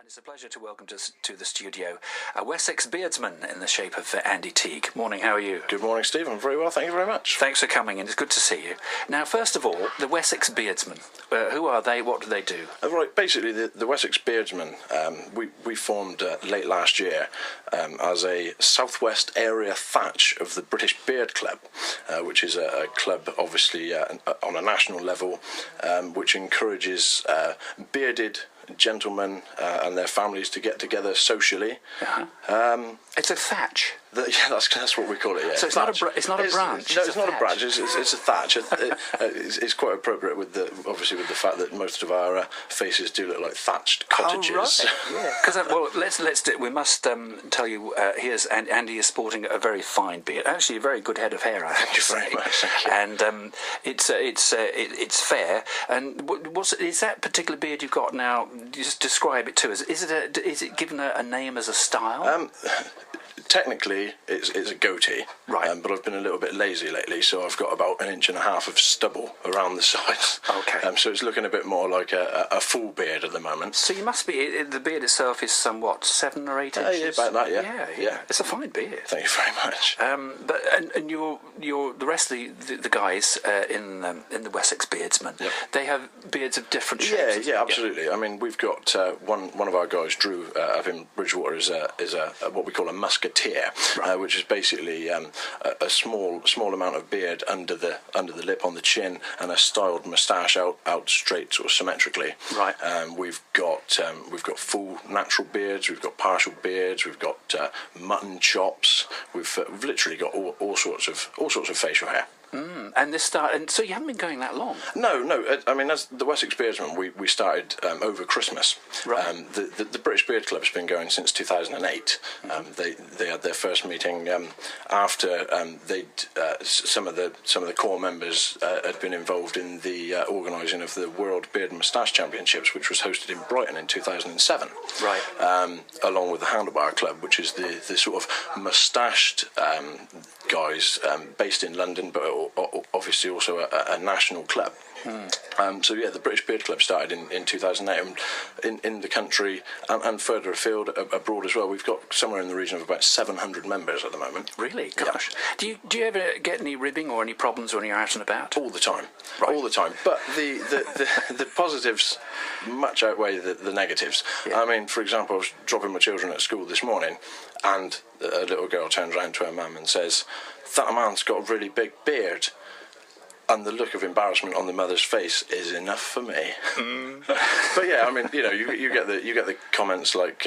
It's a pleasure to welcome to the studio a Wessex Beardsman in the shape of Andy Teague. Morning, how are you? Good morning, Steve. I'm very well, thank you very much. Thanks for coming in, it's good to see you. Now, first of all, the Wessex Beardsmen. Who are they, what do they do? Right, basically the Wessex Beardsmen, we formed late last year as a southwest area thatch of the British Beard Club, which is a club obviously on a national level, which encourages bearded gentlemen and their families to get together socially. It's a thatch. Yeah, that's what we call it. Yeah. So it's not a branch. No, it's not a branch. It's a thatch. It's quite appropriate with the fact that most of our faces do look like thatched cottages. Oh, right. Yeah. Because well, let's do. We must tell you. Here's Andy is sporting a very fine beard. Actually, a very good head of hair. I have to say. Thank you very much. Thank you. And it's fair. And is that particular beard you've got now? Just describe it to us. Is it given a name as a style? Technically, it's a goatee, right? But I've been a little bit lazy lately, so I've got about 1.5 inches of stubble around the sides. Okay. So it's looking a bit more like a full beard at the moment. So you must be. The beard itself is somewhat 7 or 8 inches. Yeah, about that. Yeah. It's a fine beard. Thank you very much. But you're the rest of the guys in the Wessex Beardsmen. Yep. They have beards of different shapes. Yeah, absolutely. Yeah. I mean, we've got one of our guys, Drew, up in Bridgewater, is a what we call a musketeer. Right. Which is basically a small amount of beard under the lip on the chin and a styled moustache out straight sort of symmetrically. Right. We've got full natural beards. We've got partial beards. We've got mutton chops. We've literally got all sorts of facial hair. And so you haven't been going that long? No. I mean, as the Wessex Beardsmen, we started over Christmas. Right. The British Beard Club's been going since 2008. They had their first meeting after some of the core members had been involved in the organising of the World Beard and Moustache Championships, which was hosted in Brighton in 2007. Right. Along with the Handlebar Club, which is the sort of moustached guys based in London, but obviously also a national club. So yeah, the British Beard Club started in 2008 in the country and further afield, abroad as well. We've got somewhere in the region of about 700 members at the moment. Really? Gosh. Yeah. Do you ever get any ribbing or any problems when you're out and about? All the time. Right. All the time. But the positives much outweigh the negatives. Yeah. I mean, for example, I was dropping my children at school this morning and a little girl turns around to her mum and says, "That man's got a really big beard." And the look of embarrassment on the mother's face is enough for me. But yeah, I mean, you get the comments like,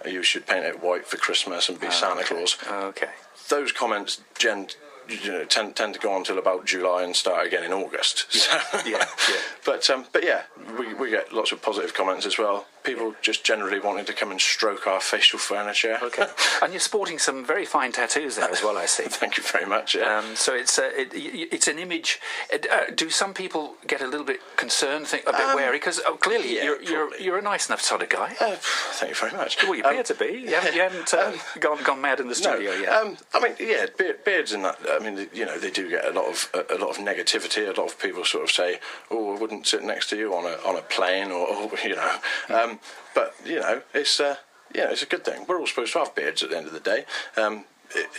"You should paint it white for Christmas and be Santa Claus." Okay. Those comments tend to go on till about July and start again in August. Yeah. But yeah, we get lots of positive comments as well. People just generally wanting to come and stroke our facial furniture. Okay. And you're sporting some very fine tattoos there as well, I see. Thank you very much. Yeah. So it's an image. Do some people get a little bit concerned, think a bit wary? Because clearly you're a nice enough sort of guy. Thanh you very much. Well, you appear to be. You haven't gone mad in the studio yet. I mean, yeah, beards in that. I mean, they do get a lot of negativity. A lot of people sort of say, "Oh, I wouldn't sit next to you on a plane," or But it's a good thing. We're all supposed to have beards at the end of the day.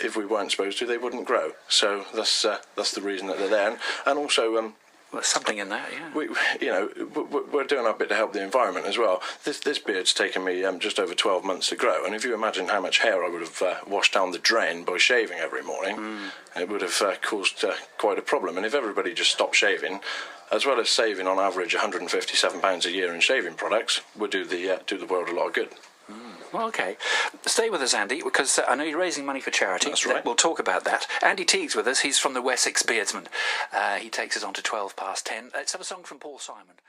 If we weren't supposed to, they wouldn't grow. So that's the reason that they're there. And also, there's something in that, yeah. We're doing our bit to help the environment as well. This beard's taken me just over 12 months to grow, and if you imagine how much hair I would have washed down the drain by shaving every morning, it would have caused quite a problem. And if everybody just stopped shaving, as well as saving on average £157 a year in shaving products, would do the world a lot of good. Well, okay. Stay with us, Andy, because I know you're raising money for charity. That's right. We'll talk about that. Andy Teague's with us. He's from the Wessex Beardsmen. He takes us on to 10:12. Let's have a song from Paul Simon.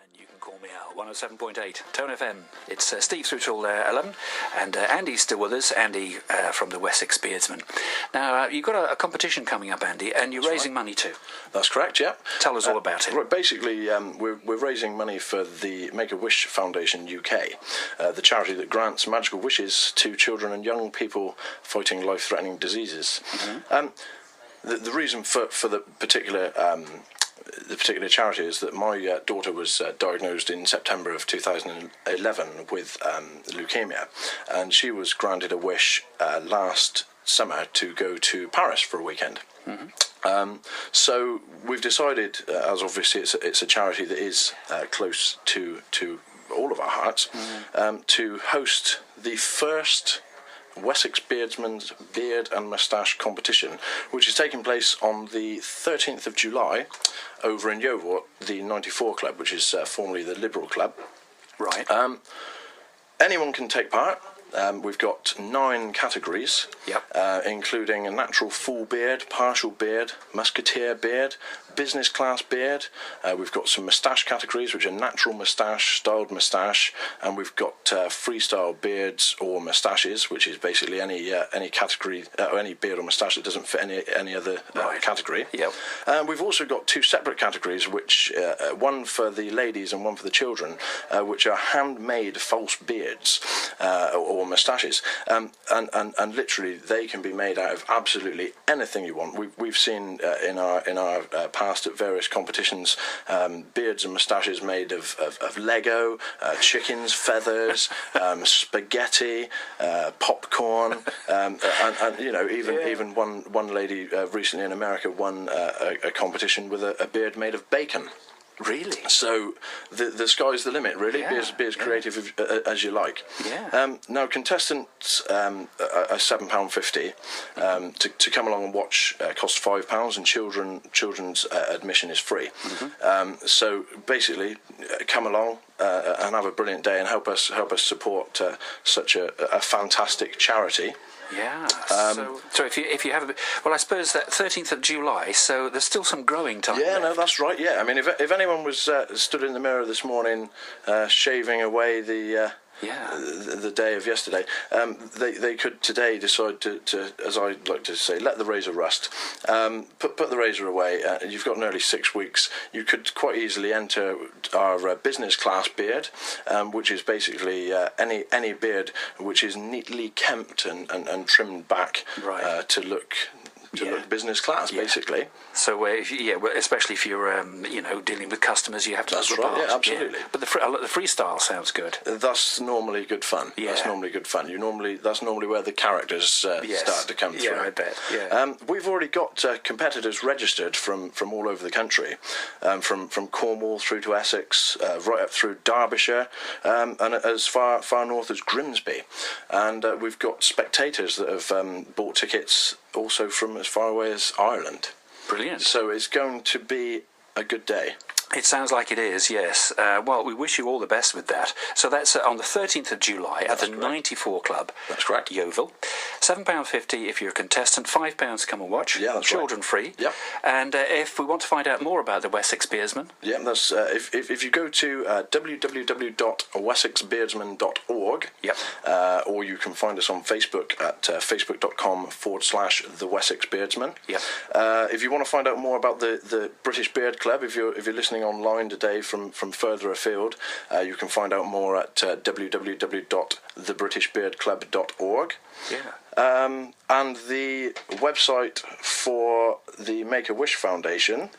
And you can call me out, 107.8, Tone FM. It's Steve through till 11, and Andy's still with us, Andy from the Wessex Beardsmen. Now, you've got a competition coming up, Andy, and you're raising money too. That's correct, yeah. Tell us all about it. Right, basically, we're raising money for the Make-A-Wish Foundation UK, the charity that grants magical wishes to children and young people fighting life-threatening diseases. The reason for the particular the particular charity is that my daughter was diagnosed in September of 2011 with leukemia, and she was granted a wish last summer to go to Paris for a weekend. So we've decided, as obviously it's a charity that is close to all of our hearts, to host the first Wessex Beardsmen's Beard and Moustache competition, which is taking place on the 13th of July over in Yeovil, the 94 Club, which is formerly the Liberal Club. Right. Anyone can take part. We've got 9 categories, including a natural full beard, partial beard, musketeer beard, business class beard. We've got some moustache categories, which are natural moustache, styled moustache, and we've got freestyle beards or moustaches, which is basically any category or any beard or moustache that doesn't fit any other category. We've also got 2 separate categories, which one for the ladies and one for the children, which are handmade false beards or moustaches, and literally they can be made out of absolutely anything you want. We've seen in our past at various competitions beards and moustaches made of Lego, chickens, feathers, spaghetti, popcorn, and you know, even one lady recently in America won a competition with a beard made of bacon. Really? So the sky's the limit, really. Be as creative as you like. Now, contestants are £7.50 to come along and watch. Costs £5, and children's admission is free. So basically, come along and have a brilliant day and help us support such a fantastic charity. So if you have well, I suppose that 13th of July, so there's still some growing time left. No, that's right. I mean, if anyone was stood in the mirror this morning shaving away the day of yesterday, they could today decide to, as I like to say, let the razor rust. Put the razor away. You've got nearly 6 weeks. You could quite easily enter our business class beard, which is basically any beard which is neatly kempt and trimmed back to look business class, basically. So, especially if you're, dealing with customers, you have to. That's right. Yeah, absolutely. But the freestyle sounds good. That's normally good fun. That's normally good fun. That's normally where the characters start to come through. I bet. We've already got competitors registered from all over the country, from Cornwall through to Essex, right up through Derbyshire, and as far north as Grimsby. And we've got spectators that have bought tickets also from as far away as Ireland. Brilliant. So it's going to be a good day. It sounds like it is, yes. Well, we wish you all the best with that. So that's on the 13th of July at the 94 Club. That's correct. Yeovil. £7.50 if you're a contestant, £5 to come and watch. Yeah, that's Children free. Yep. And if we want to find out more about the Wessex Beardsmen... Yeah, that's if you go to www.wessexbeardsmen.org, or you can find us on Facebook at facebook.com/the Wessex Beardsmen. If you want to find out more about the British Beard Club, if you're listening online today from further afield, you can find out more at www.thebritishbeardclub.org. And the website for the Make-A-Wish Foundation,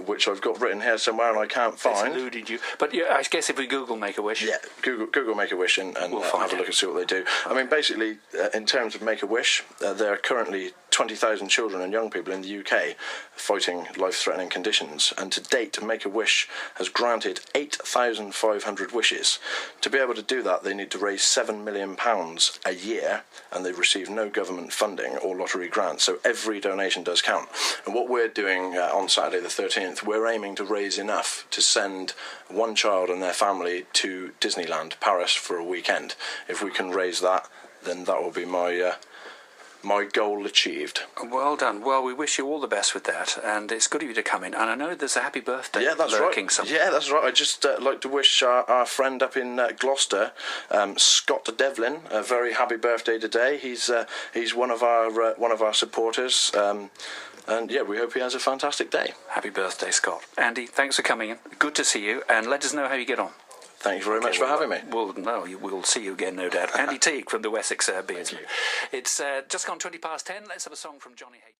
which I've got written here somewhere and I can't find. It's eluded you. But I guess if we Google Make-A-Wish... Google Make-A-Wish and we'll have a look and see what they do. I mean, basically, in terms of Make-A-Wish, there are currently 20,000 children and young people in the UK fighting life-threatening conditions, and to date Make-A-Wish has granted 8,500 wishes. To be able to do that, they need to raise £7 million a year, and they receive no government funding or lottery grants, so every donation does count. And what we're doing on Saturday the 13th, we're aiming to raise enough to send one child and their family to Disneyland, Paris, for a weekend. If we can raise that, then that will be my goal achieved. Well done. Well, we wish you all the best with that, and it's good of you to come in. And I know there's a happy birthday lurking somewhere. Yeah, that's right. I'd just like to wish our friend up in Gloucester, Scott Devlin, a very happy birthday today. He's one of our supporters, and we hope he has a fantastic day. Happy birthday, Scott. Andy, thanks for coming in. Good to see you, and let us know how you get on. Thank you very much for having me. We'll see you again, no doubt. Andy Teague from the Wessex Beardsmen. It's just gone 10:20. Let's have a song from Johnny H.